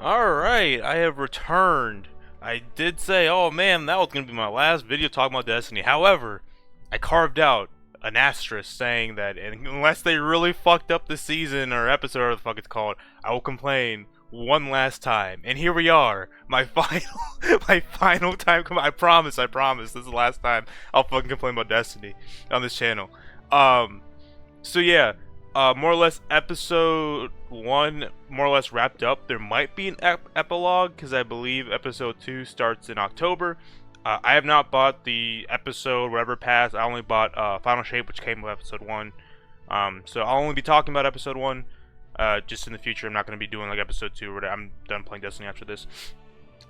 Alright, I have returned. I did say, oh man, that was going to be my last video talking about Destiny. However, I carved out an asterisk saying that unless they really fucked up the season or episode or the fuck it's called, I will complain one last time. And here we are, my final time. I promise, this is the last time I'll fucking complain about Destiny on this channel. So yeah, more or less episode 1 more or less wrapped up. There might be an epilogue because I believe episode 2 starts in October. I have not bought the episode whatever pass. I only bought Final Shape, which came with episode 1. So I'll only be talking about episode 1 just in the future. I'm not going to be doing like episode 2 or whatever. I'm done playing Destiny after this.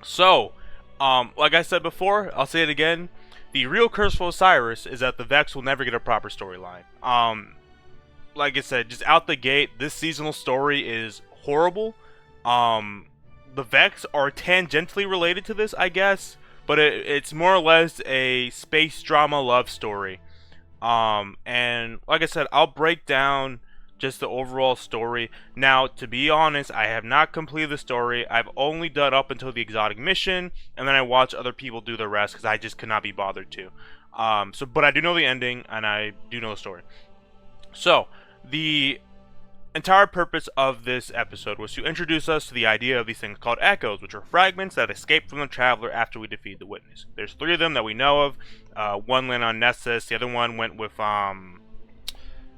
So, like I said before, I'll say it again. The real curse for Osiris is that the Vex will never get a proper storyline. Like I said, just out the gate, this seasonal story is horrible. The Vex are tangentially related to this, I guess, but it's more or less a space drama love story. And like I said, I'll break down just the overall story. Now, to be honest, I have not completed the story. I've only done up until the exotic mission, and then I watch other people do the rest because I just could not be bothered to. But I do know the ending, and I do know the story. So, the entire purpose of this episode was to introduce us to the idea of these things called echoes, which are fragments that escape from the Traveler after we defeat the Witness. There's 3 of them that we know of. One landed on Nessus, the other one went with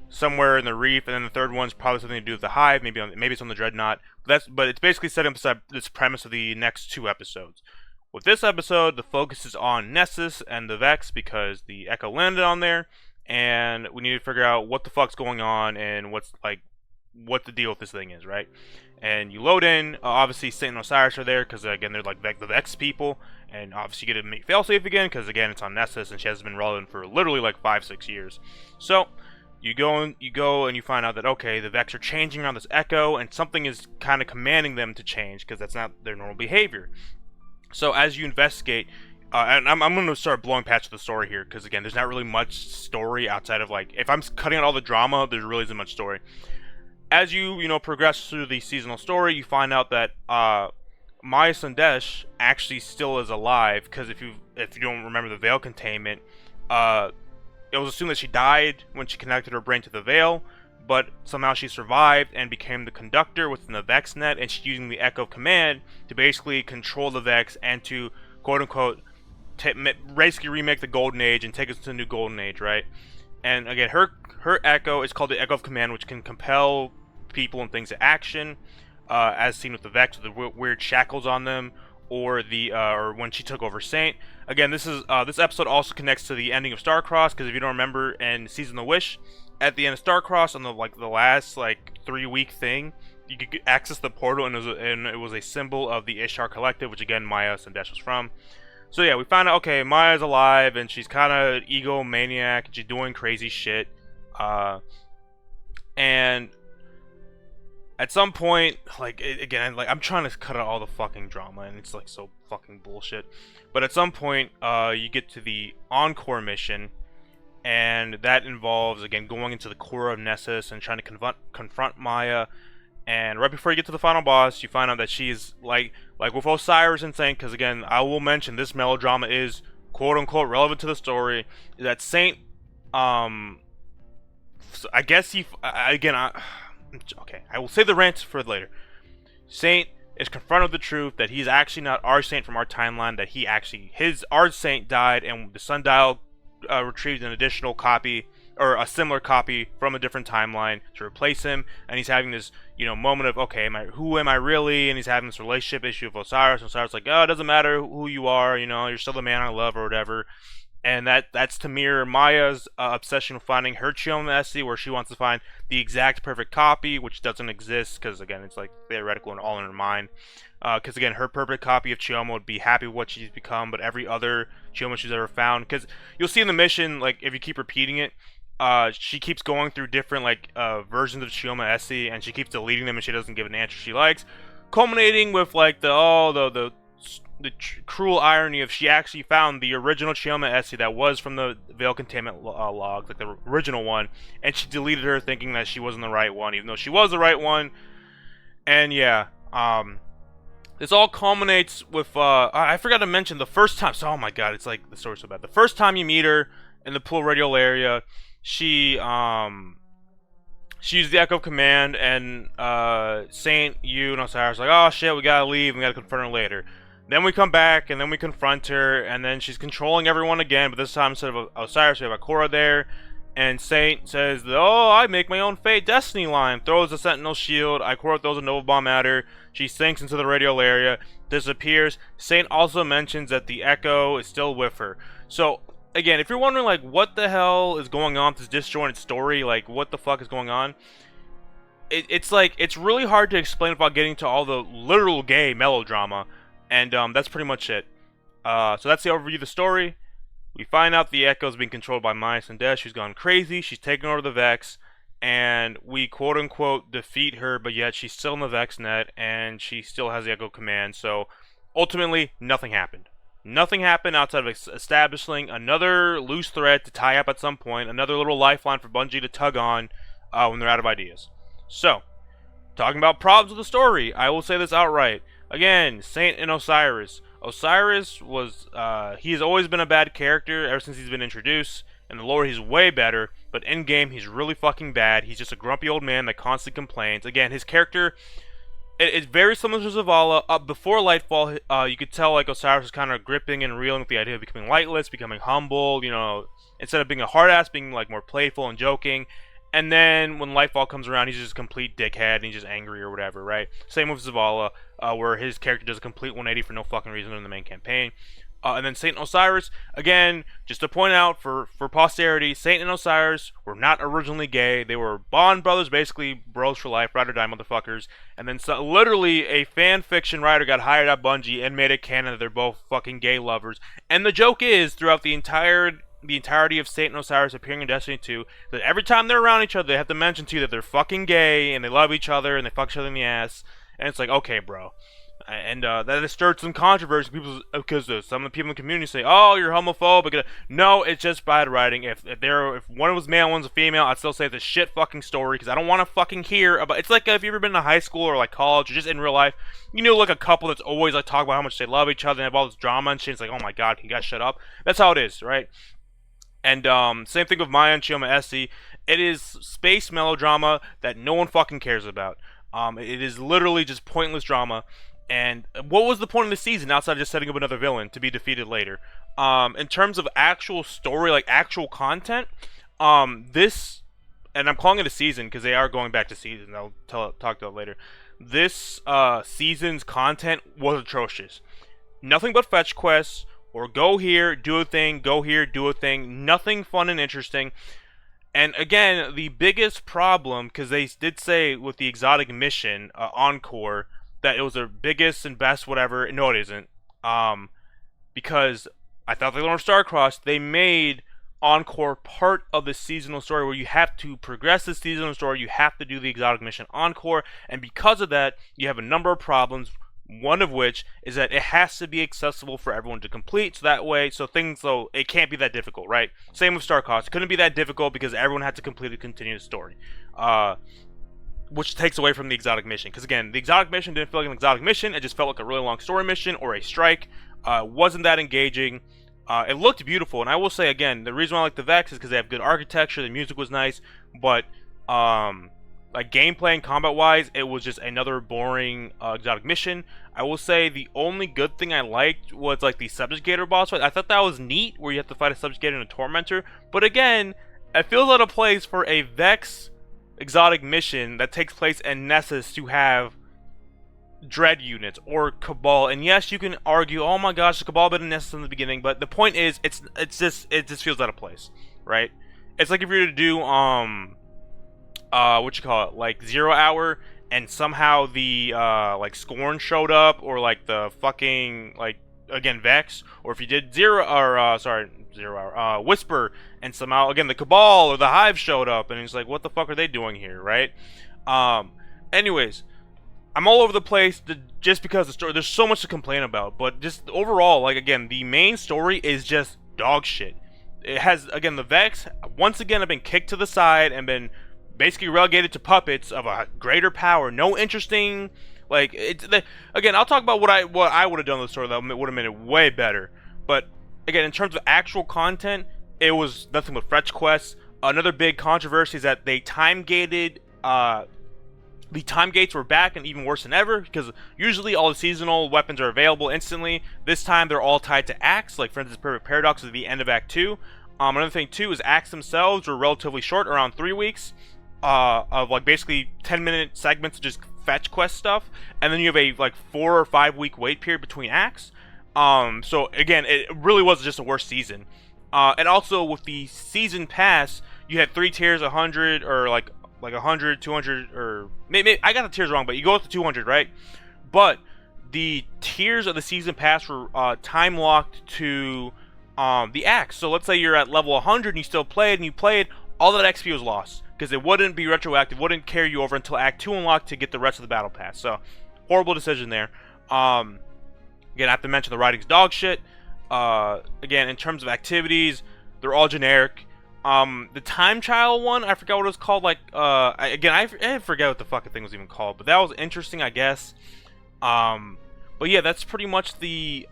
somewhere in the Reef, and then the third one's probably something to do with the Hive. Maybe it's on the Dreadnought. But it's basically setting up this premise of the next 2 episodes. With this episode, the focus is on Nessus and the Vex because the Echo landed on there. And we need to figure out what the fuck's going on and what the deal with this thing is, right? And you load in, obviously Saint and Osiris are there because again they're like the Vex people, and obviously you get to meet Failsafe again because again it's on Nessus and she hasn't been relevant for literally like 5-6 years. So you go and you find out that okay, the Vex are changing around this Echo and something is kind of commanding them to change because that's not their normal behavior. So as you investigate. And I'm going to start blowing past the story here, because again, there's not really much story outside of, like, if I'm cutting out all the drama, there really isn't much story. As you progress through the seasonal story, you find out that, Maya Sandesh actually still is alive, because if you don't remember the Veil containment, it was assumed that she died when she connected her brain to the Veil, but somehow she survived and became the conductor within the Vex net, and she's using the Echo command to basically control the Vex and to, quote-unquote, basically remake the Golden Age and take us to the new Golden Age, right? And again, her Echo is called the Echo of Command, which can compel people and things to action, as seen with the Vex, with the weird shackles on them, or or when she took over Saint. Again, this episode also connects to the ending of Starcross, because if you don't remember, in Season of the Wish, at the end of Starcross, on the last 3-week thing, you could access the portal, and it was a symbol of the Ishtar Collective, which again Maya Sandesh was from. So yeah, we found out, okay, Maya's alive, and she's kind of egomaniac, and she's doing crazy shit. And at some point, I'm trying to cut out all the fucking drama, and it's like so fucking bullshit. But at some point, you get to the Encore mission, and that involves, again, going into the core of Nessus and trying to confront Maya. And right before you get to the final boss, you find out that she's like with Osiris and Saint, because again, I will mention this melodrama is quote unquote relevant to the story. That Saint, I guess okay, I will save the rant for later. Saint is confronted with the truth that he's actually not our Saint from our timeline. That our Saint died, and the Sundial retrieved an additional copy or a similar copy from a different timeline to replace him, and he's having this moment of, okay, who am I really? And he's having this relationship issue with Osiris, and Osiris like, oh, it doesn't matter who you are, you're still the man I love or whatever. And that's to mirror Maya's obsession with finding her Chioma Essie, where she wants to find the exact perfect copy, which doesn't exist, because again, it's like theoretical and all in her mind. Because again, her perfect copy of Chioma would be happy with what she's become, but every other Chioma she's ever found, because you'll see in the mission, like if you keep repeating it, she keeps going through different versions of Chioma Essie, and she keeps deleting them, and she doesn't give an answer she likes, culminating with the cruel irony of she actually found the original Chioma Essie that was from the Veil Containment logs, like the original one, and she deleted her thinking that she wasn't the right one, even though she was the right one. And yeah, this all culminates with I forgot to mention the first time. So, oh my god, it's like the story's so bad. The first time you meet her in the pool radial area, she used the Echo Command, and Saint, you, and Osiris are like, oh shit, we gotta leave, we gotta confront her later. Then we come back, and then we confront her, and then she's controlling everyone again, but this time instead of Osiris, we have Ikora there, and Saint says, oh, I make my own fate destiny line, throws a Sentinel shield, Ikora throws a Nova Bomb at her, she sinks into the radial area, disappears. Saint also mentions that the Echo is still with her. So, again, if you're wondering, like, what the hell is going on with this disjointed story, like, what the fuck is going on, it's like, it's really hard to explain without getting to all the literal gay melodrama, and that's pretty much it. So that's the overview of the story. We find out the Echo's being controlled by Midas and Death. She's gone crazy, she's taken over the Vex, and we quote-unquote defeat her, but yet she's still in the Vex net, and she still has the Echo Command, so ultimately, nothing happened. Nothing happened outside of establishing another loose thread to tie up at some point, another little lifeline for Bungie to tug on when they're out of ideas. So, talking about problems with the story, I will say this outright. Again, Saint and Osiris. Osiris was, he has always been a bad character ever since he's been introduced. In the lore, he's way better, but in-game, he's really fucking bad. He's just a grumpy old man that constantly complains. Again, his character... It's very similar to Zavala. Before Lightfall, you could tell like Osiris was kind of gripping and reeling with the idea of becoming lightless, becoming humble, you know, instead of being a hard ass, being like more playful and joking. And then when Lightfall comes around, he's just a complete dickhead and he's just angry or whatever, right? Same with Zavala, where his character does a complete 180 for no fucking reason in the main campaign. And then Saint and Osiris, again, just to point out for posterity, Saint and Osiris were not originally gay. They were Bond brothers, basically bros for life, ride or die motherfuckers. And then literally a fan fiction writer got hired at Bungie and made it canon that they're both fucking gay lovers. And the joke is, throughout the entirety of Saint and Osiris appearing in Destiny 2, that every time they're around each other, they have to mention to you that they're fucking gay and they love each other and they fuck each other in the ass. And it's like, okay, bro. And that has stirred some controversy because some of the people in the community say, "Oh, you're homophobic." No, it's just bad writing. If one was male, one's a female, I'd still say it's a shit fucking story because I don't want to fucking hear about. It's like if you've ever been to high school or like college or just in real life, you know, like a couple that's always like talk about how much they love each other and have all this drama and shit. It's like, oh my god, can you guys shut up? That's how it is, right? And same thing with Maya and Chioma Essie. It is space melodrama that no one fucking cares about. It is literally just pointless drama. And what was the point of the season outside of just setting up another villain to be defeated later? In terms of actual story, like actual content, this, and I'm calling it a season because they are going back to season. I'll talk about it later. This season's content was atrocious. Nothing but fetch quests, or go here, do a thing, go here, do a thing. Nothing fun and interesting. And again, the biggest problem, because they did say with the exotic mission, Encore, that it was their biggest and best whatever. No, it isn't. Because I thought they learned Starcross. They made Encore part of the seasonal story where you have to progress the seasonal story. You have to do the exotic mission Encore. And because of that, you have a number of problems. One of which is that it has to be accessible for everyone to complete. So that way, it can't be that difficult, right? Same with Starcross. It couldn't be that difficult because everyone had to complete a continuous story. Which takes away from the exotic mission. Because again, the exotic mission didn't feel like an exotic mission. It just felt like a really long story mission or a strike. Wasn't that engaging. It looked beautiful. And I will say again, the reason why I like the Vex is because they have good architecture. The music was nice. But like gameplay and combat wise, it was just another boring exotic mission. I will say the only good thing I liked was like the Subjugator boss fight. I thought that was neat where you have to fight a Subjugator and a Tormentor. But again, it feels out of place for a Vex exotic mission that takes place in Nessus to have Dread units or Cabal. And yes, you can argue, oh my gosh, the Cabal been in Nessus in the beginning, but the point is, it just feels out of place, right? It's like if you were to do like 0 Hour, and somehow the like Scorn showed up, or like the fucking like again Vex, or if you did 0 Hour, Whisper, and somehow again the Cabal or the Hive showed up, and it's like, what the fuck are they doing here, right? Anyways, I'm all over the place just because the story, there's so much to complain about, but just overall, like again, the main story is just dog shit. It has, again, the Vex once again have been kicked to the side and been basically relegated to puppets of a greater power. No interesting Like again, I'll talk about what I would have done with the story that would have made it way better. But again, in terms of actual content, it was nothing but fetch quests. Another big controversy is that they time gated. The time gates were back and even worse than ever, because usually all the seasonal weapons are available instantly. This time they're all tied to acts, like for instance Perfect Paradox at the end of Act 2. Another thing too is acts themselves were relatively short, around 3 weeks, of like basically 10-minute segments of just fetch quest stuff, and then you have a like 4 or 5 week wait period between acts. So again, it really was just a worse season. And also with the season pass, you had 3 tiers, 100 or like 100, 200, or maybe I got the tiers wrong, but you go up to 200, right? But the tiers of the season pass were time locked to the acts. So let's say you're at level 100 and you still played, all that XP was lost because it wouldn't be retroactive, wouldn't carry you over until Act 2 unlocked to get the rest of the battle pass. So horrible decision there. Again, I have to mention the writing's dog shit. Again, in terms of activities, they're all generic. The time trial one, I forgot what it was called. Like, I forget what the fucking thing was even called, but that was interesting, I guess. But yeah, that's pretty much the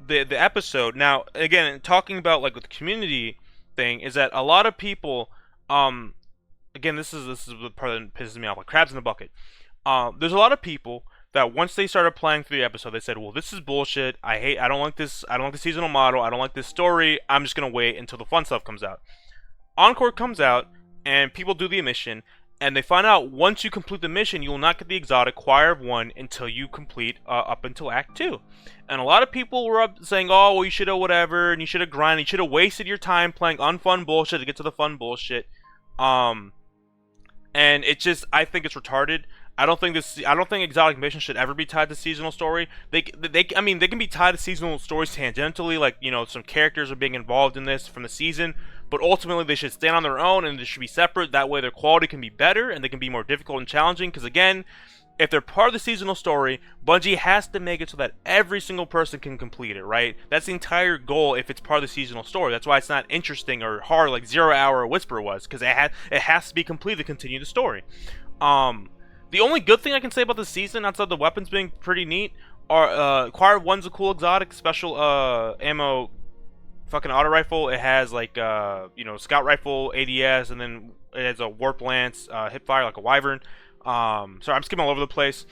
episode. Now, again, talking about like with the community thing, is that a lot of people, again, this is the part that pisses me off, like crabs in the bucket. There's a lot of people that once they started playing through the episode, they said, well, this is bullshit. I don't like this. I don't like the seasonal model. I don't like this story. I'm just going to wait until the fun stuff comes out. Encore comes out, and people do the mission, and they find out once you complete the mission, you will not get the exotic Choir of One until you complete up until Act 2. And a lot of people were up saying, oh, well, you should have whatever, and you should have grinded, you should have wasted your time playing unfun bullshit to get to the fun bullshit. And it just, I think it's retarded. I don't think exotic missions should ever be tied to seasonal story. I mean, they can be tied to seasonal stories tangentially, like, you know, some characters are being involved in this from the season, but ultimately they should stand on their own and they should be separate. That way their quality can be better and they can be more difficult and challenging, because again, if they're part of the seasonal story, Bungie has to make it so that every single person can complete it, right? That's the entire goal if it's part of the seasonal story. That's why it's not interesting or hard like 0 Hour or Whisper was, because it has to be complete to continue the story. The only good thing I can say about this season, outside the weapons being pretty neat, are Choir of One's a cool exotic, special ammo fucking auto rifle. It has like you know, scout rifle, ADS, and then it has a warp lance, hip fire like a wyvern. Sorry, I'm skipping all over the place.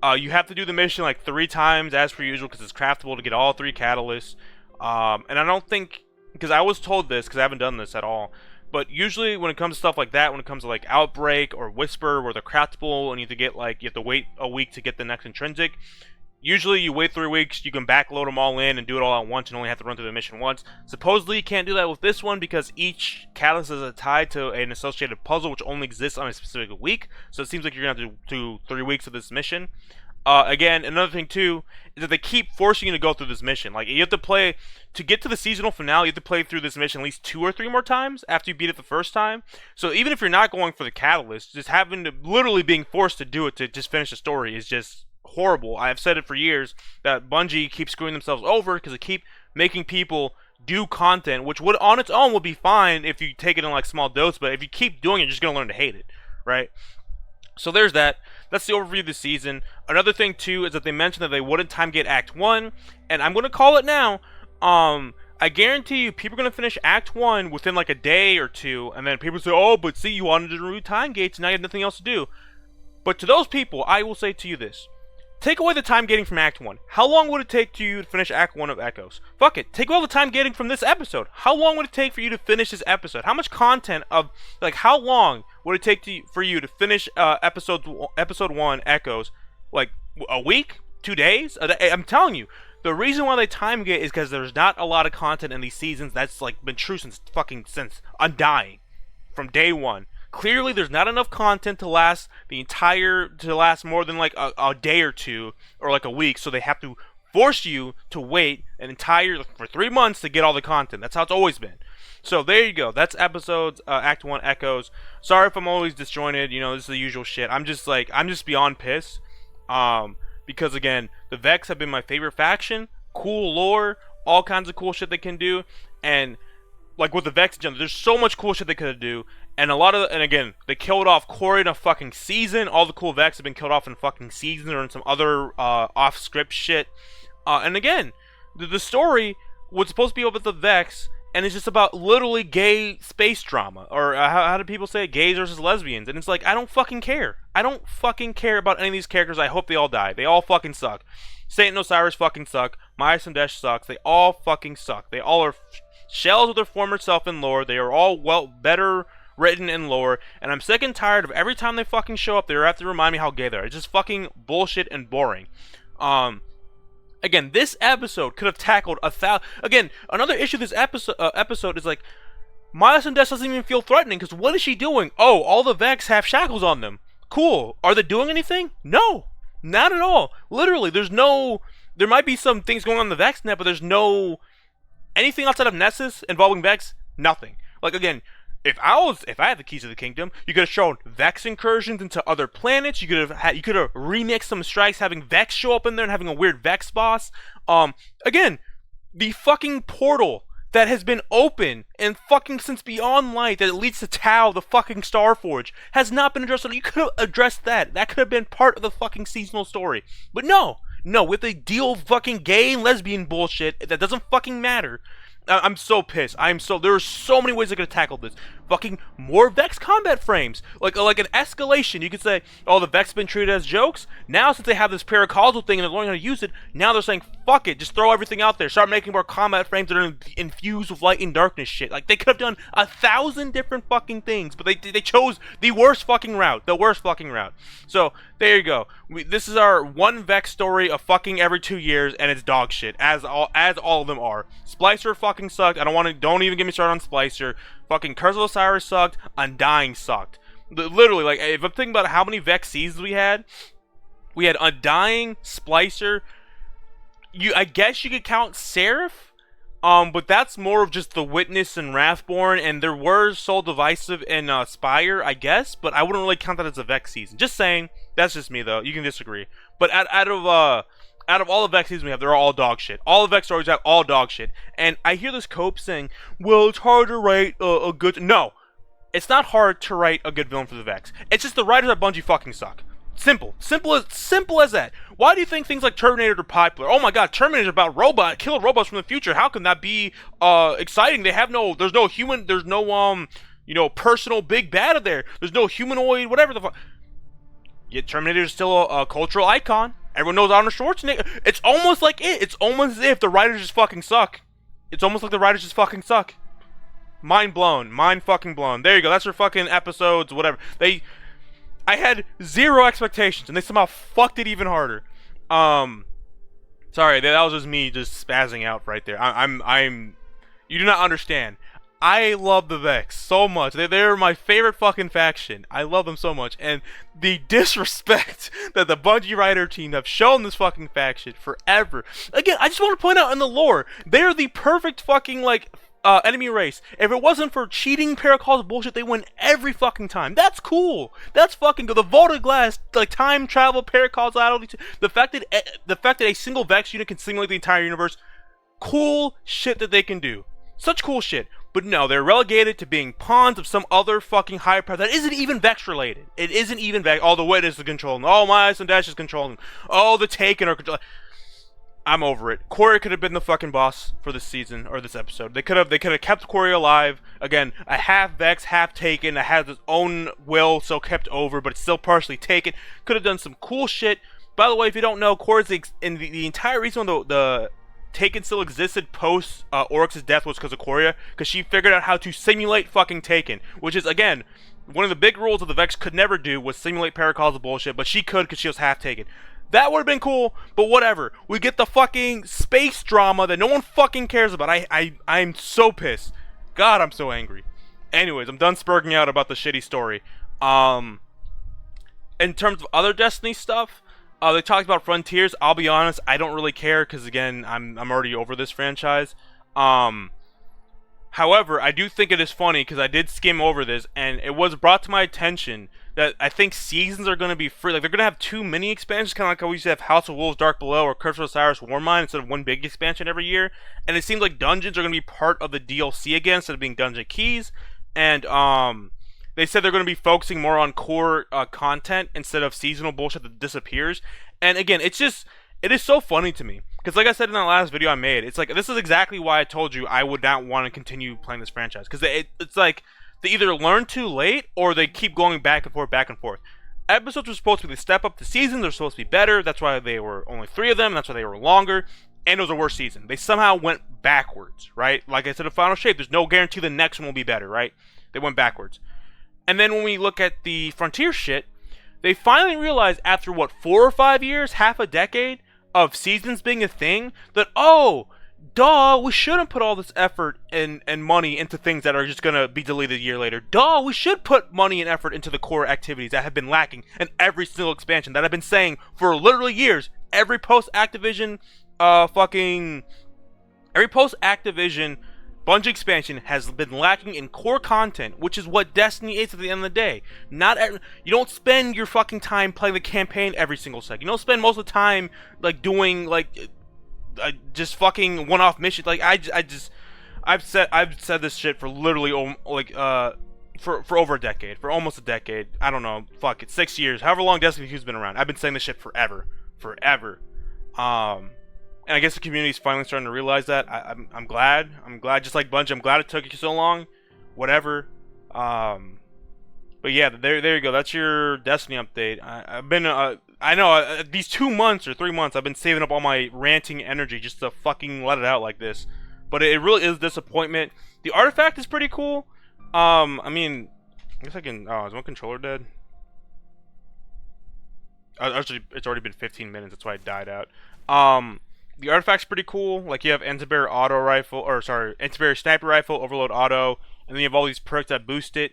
You have to do the mission like 3 times as per usual because it's craftable to get all 3 catalysts. And I don't think, because I was told this because I haven't done this at all, but usually when it comes to stuff like that, when it comes to like Outbreak or Whisper, where they're craftable and you have to wait a week to get the next intrinsic. Usually you wait 3 weeks, you can backload them all in and do it all at once and only have to run through the mission once. Supposedly you can't do that with this one because each catalyst is tied to an associated puzzle which only exists on a specific week. So it seems like you're going to have to do 3 weeks of this mission. Again, another thing too is that they keep forcing you to go through this mission. Like, you have to play to get to the seasonal finale. You have to play through this mission at least 2 or 3 more times after you beat it the first time. So even if you're not going for the catalyst, just having to literally being forced to do it to just finish the story is just horrible. I've said it for years that Bungie keeps screwing themselves over because they keep making people do content which would on its own would be fine if you take it in like small dose, but if you keep doing it, you're just gonna learn to hate it, right? So there's that. That's the overview of the season. Another thing too is that they mentioned that they wouldn't time gate Act 1, and I'm gonna call it now. I guarantee you people are gonna finish Act 1 within like a day or 2, and then people say, oh, but see, you wanted to remove time gates and now you have nothing else to do. But to those people, I will say to you this. Take away the time gating from Act 1. How long would it take to you to finish Act 1 of Echoes? Fuck it. Take all the time gating from this episode. How long would it take for you to finish this episode? How much content of, like, how long would it take for you to finish episode 1 Echoes? Like, a week? 2 days? I'm telling you. The reason why they time gate is because there's not a lot of content in these seasons. That's, like, been true since Undying. From day 1. Clearly, there's not enough content to last more than like a day or 2 or like a week, so they have to force you to wait for 3 months to get all the content. That's how it's always been. So there you go. That's episodes Act 1 Echoes. Sorry if I'm always disjointed. You know, this is the usual shit. I'm just beyond pissed. Because again, the Vex have been my favorite faction. Cool lore, all kinds of cool shit they can do, and like with the Vex in general, there's so much cool shit they could do, and and again, they killed off Corey in a fucking season. All the cool Vex have been killed off in fucking seasons or in some other off-script shit. And again, the story was supposed to be about the Vex, and it's just about literally gay space drama, or how do people say it? Gays versus lesbians, and it's like, I don't fucking care. I don't fucking care about any of these characters. I hope they all die. They all fucking suck. Satan Osiris fucking suck. Maya Sandesh sucks. They all fucking suck. They all are shells of their former self in lore. They are all better written in lore, and I'm sick and tired of every time they fucking show up, they have to remind me how gay they are. It's just fucking bullshit and boring. Again, this episode could have tackled Again, another issue of this episode is like, Maya Sandesh doesn't even feel threatening, because what is she doing? Oh, all the Vex have shackles on them. Cool. Are they doing anything? No. Not at all. Literally, there might be some things going on in the Vex net, but there's no anything outside of Nessus involving Vex. Nothing. Like, again, if I had the keys to the kingdom, you could have shown Vex incursions into other planets. You could have remixed some strikes, having Vex show up in there and having a weird Vex boss. Again, the fucking portal that has been open and fucking since Beyond Light that leads to Tau, the fucking Starforge, has not been addressed. You could have addressed that. That could have been part of the fucking seasonal story. But no, with the deal fucking gay and lesbian bullshit that doesn't fucking matter. I'm so pissed. There are so many ways I could have tackled this. Fucking more Vex combat frames. Like an escalation. You could say, oh, the Vex have been treated as jokes. Now, since they have this paracausal thing and they're learning how to use it, now they're saying, fuck it, just throw everything out there. Start making more combat frames that are infused with light and darkness shit. Like, they could have done 1,000 different fucking things, but they chose the worst fucking route. The worst fucking route. So, there you go. This is our one Vex story of fucking every 2 years, and it's dog shit, as all of them are. Splicer fucking sucked. Don't even get me started on Splicer. Fucking Curse of Osiris sucked. Undying sucked. Literally, like, if I'm thinking about how many Vex seasons we had Undying, Splicer. I guess you could count Seraph. But that's more of just the Witness and Wrathborn, and there were Soul Divisive and Spire, I guess, but I wouldn't really count that as a Vex season. Just saying. That's just me, though. You can disagree. But out of all the Vex seasons we have, they're all dog shit. All the Vex stories have all dog shit. And I hear this Cope saying, well, it's hard to write a good... No. It's not hard to write a good villain for the Vex. It's just the writers at Bungie fucking suck. Simple as that. Why do you think things like Terminator are popular? Oh my god, Terminator's about killer robots from the future. How can that be exciting? There's no human, there's no personal big bad in there. There's no humanoid, whatever the fuck. Yet Terminator's still a cultural icon. Everyone knows Arnold Schwarzenegger. It's almost like it. It's almost as if the writers just fucking suck. It's almost like the writers just fucking suck. Mind blown. Mind fucking blown. There you go. That's your fucking episodes, whatever. I had zero expectations, and they somehow fucked it even harder. Sorry, that was just me just spazzing out right there. You do not understand. I love the Vex so much. They're my favorite fucking faction. I love them so much. And the disrespect that the Bungie writer team have shown this fucking faction forever. Again, I just want to point out in the lore, they're the perfect fucking, enemy race. If it wasn't for cheating Paracausal bullshit, they win every fucking time. That's cool. That's fucking good. The Vaulted Glass, time travel, Paracausality, the fact that a single Vex unit can simulate the entire universe, cool shit that they can do. Such cool shit. But no, they're relegated to being pawns of some other fucking higher power that isn't even Vex related. It isn't even Vex. Oh, the Witness is controlling. Oh, Maya Sandesh is controlling. Oh, the Taken are controlling. I'm over it. Corey could have been the fucking boss for this season or this episode. They could have kept Corey alive. Again, a half Vex, half Taken, that has its own will, so kept over, but it's still partially Taken. Could have done some cool shit. By the way, if you don't know, Corey's the entire reason the Taken still existed post Oryx's death was because of Coria, because she figured out how to simulate fucking Taken, which is, again, one of the big rules that the Vex could never do was simulate Paracausal bullshit, but she could because she was half Taken. That would have been cool, but whatever. We get the fucking space drama that no one fucking cares about. I'm so pissed. God, I'm so angry. Anyways, I'm done spurging out about the shitty story. In terms of other Destiny stuff, they talked about Frontiers. I'll be honest, I don't really care because, again, I'm already over this franchise. However, I do think it is funny because I did skim over this, and it was brought to my attention that I think seasons are going to be free. Like they're going to have 2 mini expansions, kind of like how we used to have House of Wolves, Dark Below, or Curse of Osiris, Warmind, instead of one big expansion every year. And it seems like dungeons are going to be part of the DLC again, instead of being dungeon keys. And they said they're going to be focusing more on core content instead of seasonal bullshit that disappears. And again, it is so funny to me because, like I said in that last video I made, it's like this is exactly why I told you I would not want to continue playing this franchise, because it's like they either learn too late or they keep going back and forth, back and forth. Episodes were supposed to be the step up. The seasons are supposed to be better. That's why they were only 3 of them. That's why they were longer. And it was a worse season. They somehow went backwards, right? Like I said in Final Shape, there's no guarantee the next one will be better, right? They went backwards. And then when we look at the Frontier shit, they finally realized after, what, 4 or 5 years, half a decade of seasons being a thing, that, oh, duh, we shouldn't put all this effort and money into things that are just going to be deleted a year later. Duh, we should put money and effort into the core activities that have been lacking in every single expansion that I've been saying for literally years. Every post-Activision Bungie expansion has been lacking in core content, which is what Destiny is at the end of the day. You don't spend your fucking time playing the campaign every single second. You don't spend most of the time like doing like just fucking one-off missions. Like I've said this shit for literally for over a decade, for almost a decade. I don't know, fuck it, 6 years, however long Destiny 2's been around. I've been saying this shit forever. And I guess the community's finally starting to realize that. I'm glad. Just like Bungie, I'm glad it took you so long. Whatever. But yeah, there you go. That's your Destiny update. I've been, I know, these 2 months or 3 months, I've been saving up all my ranting energy just to fucking let it out like this. But it really is a disappointment. The artifact is pretty cool. I mean, I guess I can. Oh, is my controller dead? Actually, it's already been 15 minutes. That's why it died out. The artifact's pretty cool. Like you have Antibear Antibear Sniper Rifle, Overload Auto, and then you have all these perks that boost it.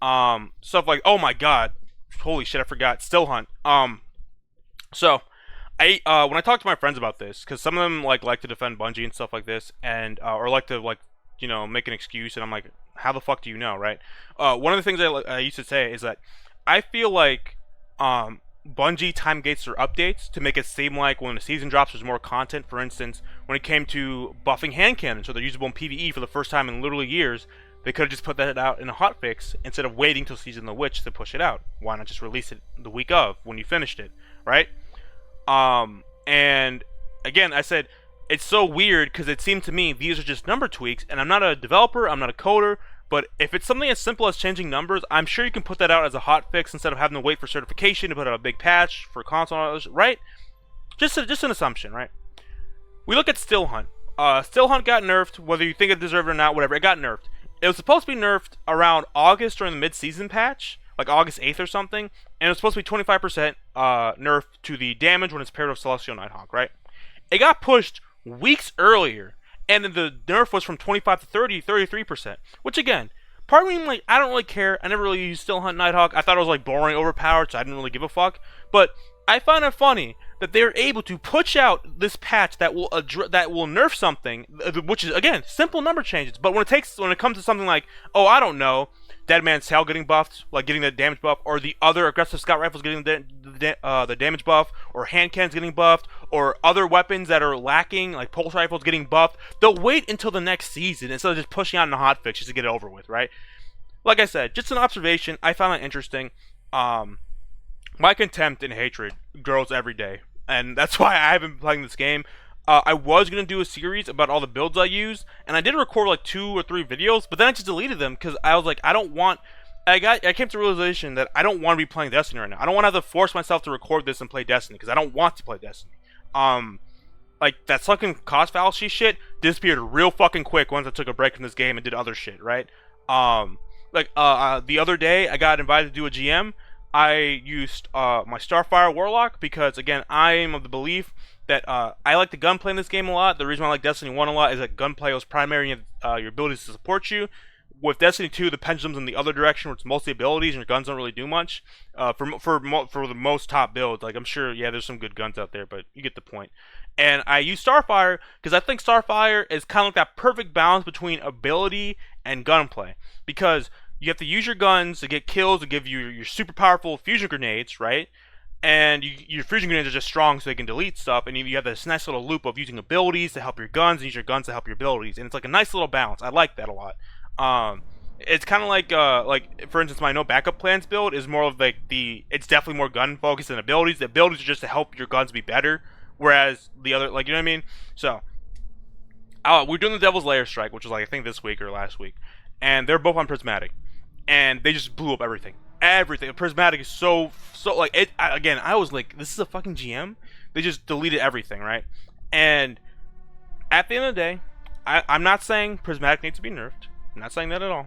Stuff like, oh my god, holy shit, I forgot. Still Hunt. So when I talk to my friends about this, because some of them like to defend Bungie and stuff like this, and or like to make an excuse, and I'm like, how the fuck do you know, right? One of the things I used to say is that I feel like Bungie time gates their updates to make it seem like when the season drops there's more content. For instance, when it came to buffing hand cannons so they're usable in PvE for the first time in literally years, they could have just put that out in a hotfix instead of waiting till Season of the Witch to push it out. Why not just release it the week of when you finished it, right? And again, I said it's so weird because it seemed to me these are just number tweaks, and I'm not a developer, I'm not a coder. But if it's something as simple as changing numbers, I'm sure you can put that out as a hotfix instead of having to wait for certification to put out a big patch for console, right? Just an assumption, right? We look at Still Hunt. Still Hunt got nerfed, whether you think it deserved it or not, whatever. It got nerfed. It was supposed to be nerfed around August during the mid-season patch, like August 8th or something, and it was supposed to be 25% nerf to the damage when it's paired with Celestial Nighthawk, right? It got pushed weeks earlier. And then the nerf was from 25 to 33%. Which again, part of me, like, I don't really care. I never really used Still Hunt Nighthawk. I thought it was like boring, overpowered, so I didn't really give a fuck. But I find it funny that they're able to push out this patch that will nerf something, which is again simple number changes. But when it comes to something like, oh, I don't know, Dead Man's Tail getting buffed, like getting the damage buff, or the other aggressive scout rifles getting the damage buff, or hand cannons getting buffed, or other weapons that are lacking, like pulse rifles getting buffed, they'll wait until the next season instead of just pushing out in a hotfix just to get it over with, right? Like I said, just an observation. I found that interesting. My contempt and hatred grows every day, and that's why I haven't been playing this game. I was going to do a series about all the builds I use, and I did record like 2 or 3 videos, but then I just deleted them because I was like, I came to the realization that I don't want to be playing Destiny right now. I don't want to have to force myself to record this and play Destiny because I don't want to play Destiny. Like that fucking cost fallacy shit disappeared real fucking quick once I took a break from this game and did other shit, right? The other day I got invited to do a GM. I used my Starfire Warlock because, again, I am of the belief that I like the gunplay in this game a lot. The reason why I like Destiny 1 a lot is that gunplay was primary in your abilities to support you. With Destiny 2, the pendulum's in the other direction, where it's mostly abilities, and your guns don't really do much. For the most top builds, like I'm sure, yeah, there's some good guns out there, but you get the point. And I use Starfire because I think Starfire is kind of like that perfect balance between ability and gunplay. Because you have to use your guns to get kills to give you your super powerful fusion grenades, right? And your fusion grenades are just strong so they can delete stuff, and you have this nice little loop of using abilities to help your guns and use your guns to help your abilities, and it's like a nice little balance. I like that a lot. It's kind of like for instance, my no backup plans build is more of like it's definitely more gun focused than abilities. The abilities are just to help your guns be better, whereas the other, like, you know what I mean. So we're doing the Devil's Lair strike, which was like I think this week or last week, and they're both on Prismatic, and they just blew up everything. Everything. Prismatic is so like it. Again, I was like, this is a fucking GM. They just deleted everything, right? And at the end of the day, I'm not saying Prismatic needs to be nerfed. I'm not saying that at all.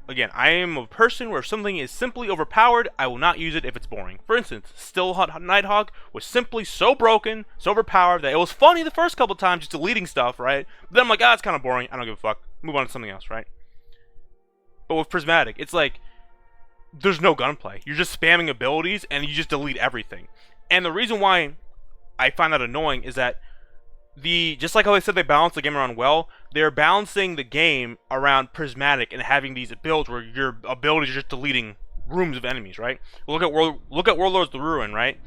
Again, I am a person where if something is simply overpowered, I will not use it if it's boring. For instance, Stillhut Nighthawk was simply so broken, so overpowered that it was funny the first couple times just deleting stuff, right? But then I'm like, it's kind of boring. I don't give a fuck. Move on to something else, right? But with Prismatic, it's like there's no gunplay. You're just spamming abilities and you just delete everything. And the reason why I find that annoying is that just like how they said they balance the game around well, they're balancing the game around Prismatic and having these builds where your abilities are just deleting rooms of enemies, right? Look at Warlords of the Ruin, right?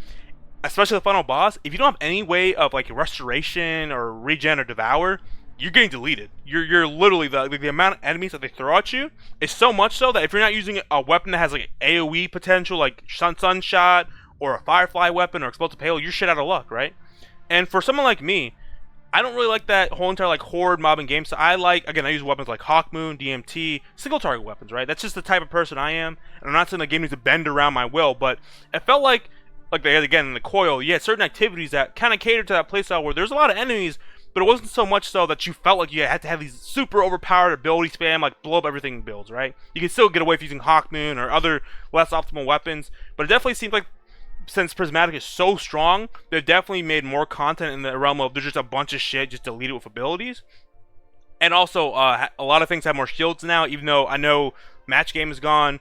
Especially the final boss. If you don't have any way of like restoration or regen or devour, you're getting deleted. You're literally the amount of enemies that they throw at you is so much so that if you're not using a weapon that has like AOE potential, like Sunshot or a Firefly weapon or Explosive Hail, you're shit out of luck, right? And for someone like me, I don't really like that whole entire like horde mobbing game. So I use weapons like Hawkmoon, DMT, single target weapons, right? That's just the type of person I am. And I'm not saying the game needs to bend around my will, but it felt like they had again in the coil, you had certain activities that kind of catered to that playstyle where there's a lot of enemies, but it wasn't so much so that you felt like you had to have these super overpowered ability spam, like blow up everything builds, right? You can still get away with using Hawkmoon or other less optimal weapons, but it definitely seems like since Prismatic is so strong, they've definitely made more content in the realm of there's just a bunch of shit just deleted with abilities. And also, a lot of things have more shields now, even though I know match game is gone.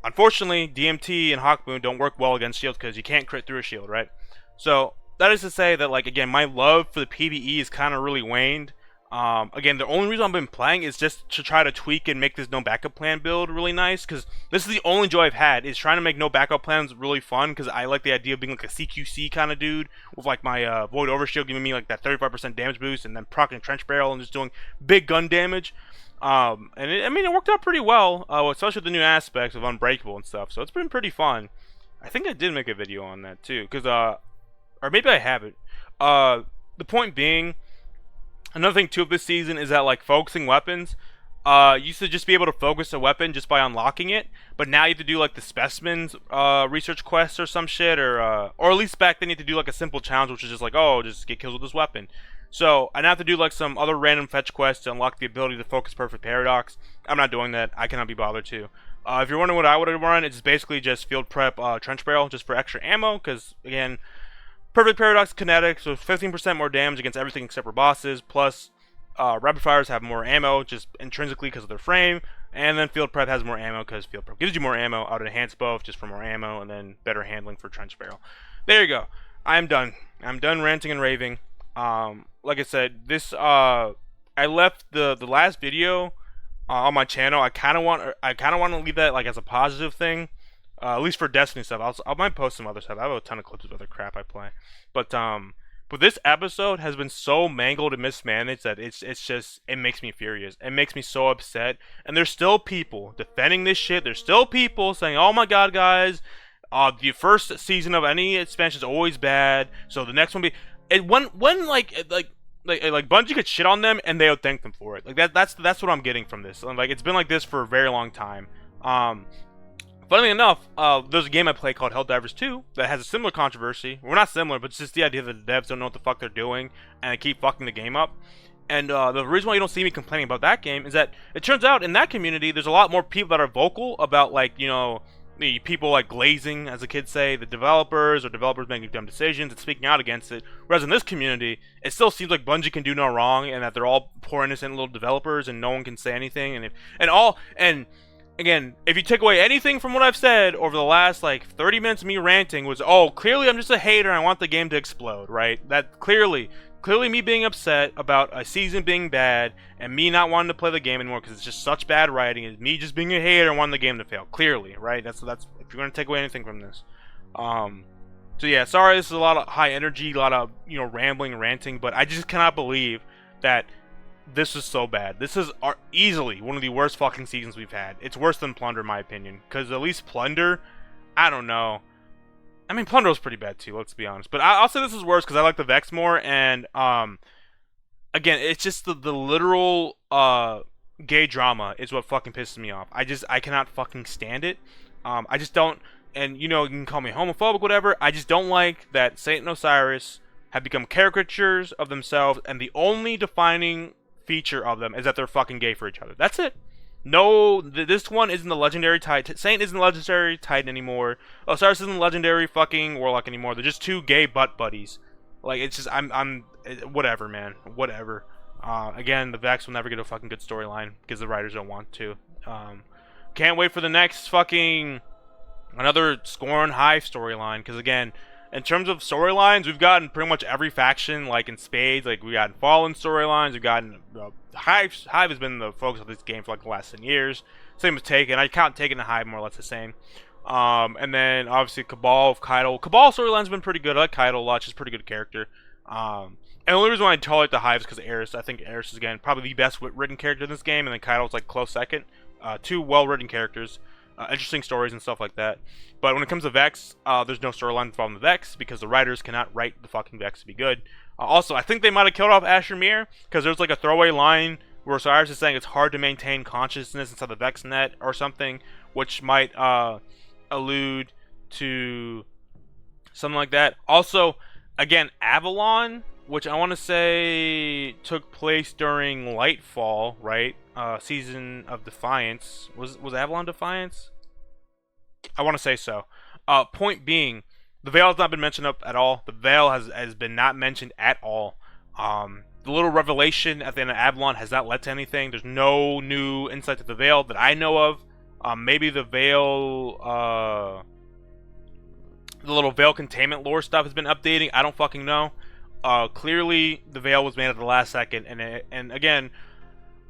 Unfortunately, DMT and Hawkmoon don't work well against shields because you can't crit through a shield, right? So that is to say that, like, again, my love for the PvE is kind of really waned. Again, the only reason I've been playing is just to try to tweak and make this no backup plan build really nice, because this is the only joy I've had, is trying to make no backup plans really fun, because I like the idea of being like a CQC kind of dude, with like my Void Overshield giving me like that 35% damage boost, and then proccing Trench Barrel and just doing big gun damage. It worked out pretty well, especially with the new aspects of Unbreakable and stuff, so it's been pretty fun. I think I did make a video on that too, because, or maybe I haven't. The point being, another thing too of this season is that, like, focusing weapons, you used to just be able to focus a weapon just by unlocking it, but now you have to do like the specimens research quest or some shit, or at least back then you had to do like a simple challenge, which is just like, oh, just get kills with this weapon. So I now have to do like some other random fetch quests to unlock the ability to focus Perfect Paradox. I'm not doing that. I cannot be bothered to. If you're wondering what I would have run, it's basically just field prep Trench Barrel just for extra ammo, because again, Perfect Paradox kinetic, so 15% more damage against everything except for bosses, plus rapid fires have more ammo just intrinsically because of their frame, and then field prep has more ammo because field prep gives you more ammo. I would enhance both just for more ammo, and then better handling for Trench Barrel. There you go. I'm done. I'm done ranting and raving. Like I said, this I left the last video on my channel. I kind of want to leave that like as a positive thing. At least for Destiny stuff. I might post some other stuff. I have a ton of clips of other crap I play. But this episode has been so mangled and mismanaged that it makes me furious. It makes me so upset. And there's still people defending this shit. There's still people saying, "Oh my god, guys, the first season of any expansion is always bad. So the next one be." And when like Bungie could shit on them and they would thank them for it. Like that's what I'm getting from this. Like, it's been like this for a very long time. Funnily enough, there's a game I play called Helldivers 2 that has a similar controversy. Well, not similar, but it's just the idea that the devs don't know what the fuck they're doing and they keep fucking the game up. And the reason why you don't see me complaining about that game is that it turns out in that community there's a lot more people that are vocal about, like, you know, the people like glazing, as the kids say, the developers making dumb decisions and speaking out against it. Whereas in this community, it still seems like Bungie can do no wrong and that they're all poor innocent little developers and no one can say anything. And again, if you take away anything from what I've said over the last like 30 minutes of me ranting was, oh, clearly I'm just a hater and I want the game to explode, right? That clearly clearly me being upset about a season being bad and me not wanting to play the game anymore because it's just such bad writing, is me just being a hater and wanting the game to fail. Clearly, right? That's if you're gonna take away anything from this. So yeah, sorry, this is a lot of high energy, a lot of rambling and ranting, but I just cannot believe that this is so bad. This is easily one of the worst fucking seasons we've had. It's worse than Plunder, in my opinion, because at least Plunder, I don't know. I mean, Plunder was pretty bad too, let's be honest. But I'll say this is worse because I like the Vex more, and again, it's just the literal gay drama is what fucking pisses me off. I cannot fucking stand it. I just don't, and you can call me homophobic, whatever. I just don't like that Saint and Osiris have become caricatures of themselves, and the only defining feature of them is that they're fucking gay for each other. That's it. No, this one isn't the legendary Titan. Saint isn't the legendary Titan anymore. Osiris isn't the legendary fucking Warlock anymore. They're just two gay butt buddies. Like, it's just, whatever, man. Whatever. Again, the Vex will never get a fucking good storyline because the writers don't want to. Can't wait for the next fucking, another Scorn Hive storyline, because again, in terms of storylines, we've gotten pretty much every faction, like in spades. Like, we've gotten Fallen storylines, we've gotten Hive has been the focus of this game for like the last 10 years. Same as Taken. I count Taken and Hive more or less the same. And then obviously Cabal of Kaido. Cabal storyline's been pretty good. I like Kaido a lot. She's a pretty good character. And the only reason why I tolerate the Hive is because Eris. I think Eris is, again, probably the best written character in this game, and then Kaido's like close second. Two well-written characters. Interesting stories and stuff like that. But when it comes to Vex, there's no storyline involving the Vex because the writers cannot write the fucking Vex to be good. Also, I think they might have killed off Asher Mir because there's like a throwaway line where Osiris is saying it's hard to maintain consciousness inside the Vex net or something, which might allude to something like that. Also, again, Avalon, which I want to say took place during Lightfall, right? Season of Defiance. Was Avalon Defiance? I want to say so. Point being, the Veil has not been mentioned up at all. The Veil has been not mentioned at all. The little revelation at the end of Avalon has not led to anything. There's no new insight to the Veil that I know of. Maybe the Veil, the little Veil containment lore stuff has been updating. I don't fucking know. Clearly, the Veil was made at the last second, and again,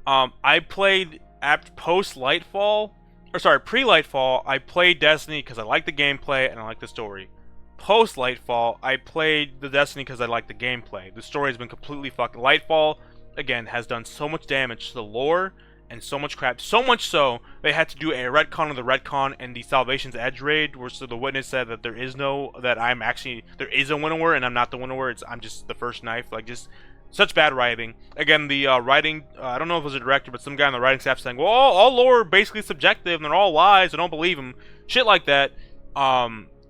I played pre-Lightfall. I played Destiny because I like the gameplay and I like the story. Post-Lightfall, I played the Destiny because I like the gameplay. The story has been completely fucking. Lightfall, again, has done so much damage to the lore and so much crap. So much so, they had to do a retcon of the retcon in the Salvation's Edge raid, where so the witness said that there is a winnower and I'm not the winnower. I'm just the first knife. Like, just such bad writing. Again, the writing, I don't know if it was a director, but some guy on the writing staff saying, well, all lore basically subjective and they're all lies, I don't believe them. Shit like that.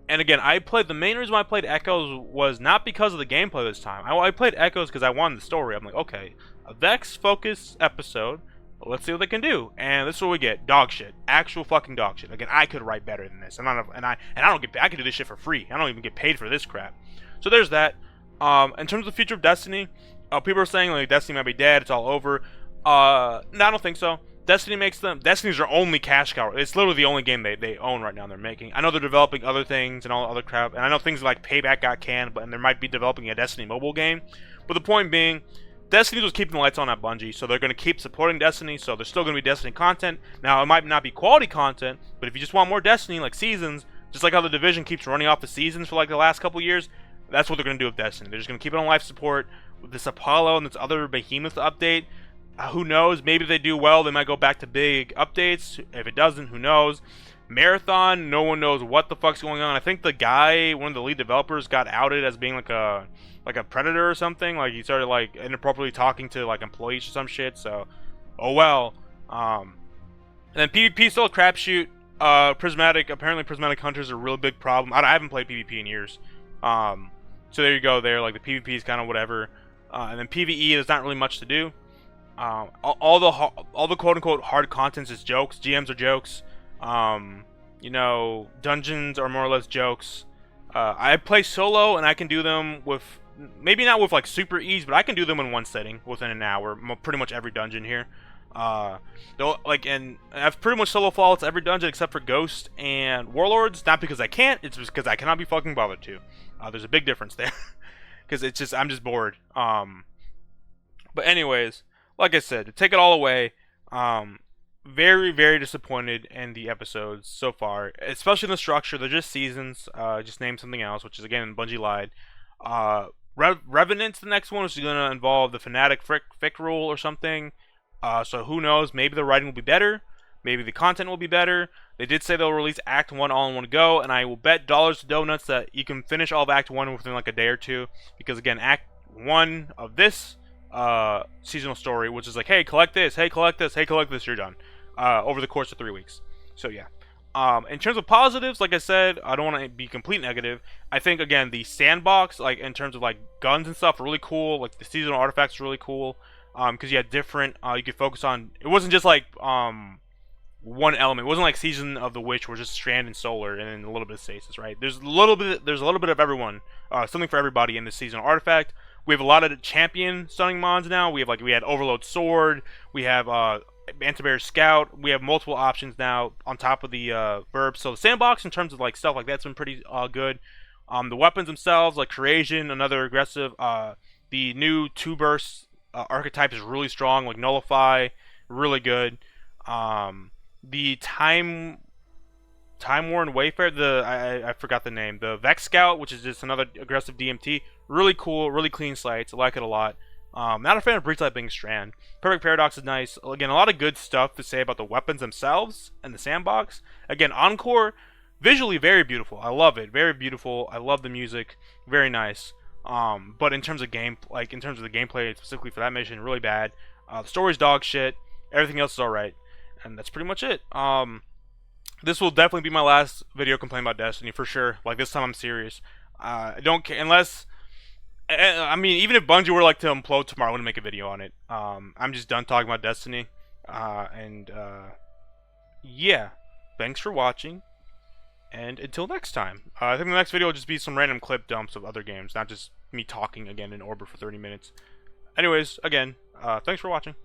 And again, the main reason why I played Echoes was not because of the gameplay this time. I played Echoes because I wanted the story. I'm like, okay, a Vex-focused episode, let's see what they can do. And this is what we get. Dog shit. Actual fucking dog shit. Again, I could write better than this. I could do this shit for free. I don't even get paid for this crap. So there's that. In terms of the future of Destiny, people are saying like Destiny might be dead, it's all over. No, I don't think so. Destiny's their only cash cow. It's literally the only game they own right now and they're making. I know they're developing other things and all other crap, and I know things like Payback got canned, and they might be developing a Destiny mobile game. But the point being, Destiny was keeping the lights on at Bungie, so they're going to keep supporting Destiny, so there's still going to be Destiny content. Now, it might not be quality content, but if you just want more Destiny, like seasons, just like how the Division keeps running off the seasons for like the last couple years, that's what they're going to do with Destiny. They're just going to keep it on life support. With this Apollo and this other Behemoth update, who knows? Maybe if they do well, they might go back to big updates. If it doesn't, who knows? Marathon, no one knows what the fuck's going on. I think the guy, one of the lead developers, got outed as being like a predator or something. Like, he started like inappropriately talking to like employees or some shit. So, oh well. And then PvP still a crapshoot. Apparently Prismatic Hunters are a real big problem. I haven't played PvP in years. So there you go. There, like the PvP is kind of whatever. And then PvE, there's not really much to do. All the quote unquote hard contents is jokes. GMs are jokes. Dungeons are more or less jokes. I play solo and I can do them with, maybe not with like super ease, but I can do them in one setting within an hour. Pretty much every dungeon here. And I've pretty much solo flawless every dungeon except for Ghost and Warlords. Not because I can't, it's just because I cannot be fucking bothered to. There's a big difference there. because it's just I'm just bored. But anyways, like I said, to take it all away, very very disappointed in the episodes so far, especially in the structure. They're just seasons. Just name something else, which is again Bungie lied. Revenant's the next one, which is going to involve the Fnatic Fick rule or something. So who knows? Maybe the writing will be better. Maybe the content will be better. They did say they'll release Act 1 all in one go, and I will bet dollars to donuts that you can finish all of Act 1 within like a day or two. Because again, Act 1 of this seasonal story, which is like, hey, collect this, hey, collect this, hey, collect this, you're done. Over the course of 3 weeks. So yeah. In terms of positives, like I said, I don't want to be complete negative. I think again the sandbox, like in terms of like guns and stuff, are really cool. Like the seasonal artifacts are really cool. Because you had different, you could focus on. It wasn't just like one element. It wasn't like Season of the Witch, where just Strand and Solar, and then a little bit of Stasis, right? There's a little bit of everyone, something for everybody in this seasonal artifact. We have a lot of champion stunning mons now. We had Overload Sword. We have Antibarrier Scout. We have multiple options now on top of the verbs. So the sandbox in terms of like stuff like that's been pretty good. The weapons themselves, like Creation, another aggressive. The new 2-burst archetype is really strong, like Nullify, really good. The Time Worn Wayfarer, I forgot the name. The Vex Scout, which is just another aggressive DMT, really cool, really clean sights. I like it a lot. Not a fan of Breachlight being Strand. Perfect Paradox is nice. Again, a lot of good stuff to say about the weapons themselves and the sandbox. Again, Encore, visually very beautiful. I love it. Very beautiful. I love the music. Very nice. But in terms of the gameplay specifically for that mission, really bad. The story's dog shit. Everything else is alright. And that's pretty much it. This will definitely be my last video complaining about Destiny for sure. Like this time I'm serious. I don't care unless. I mean, even if Bungie were like to implode tomorrow, I wouldn't make a video on it. I'm just done talking about Destiny. Yeah. Thanks for watching. And until next time. I think the next video will just be some random clip dumps of other games, not just me talking again in Orbit for 30 minutes. Anyways, again, thanks for watching.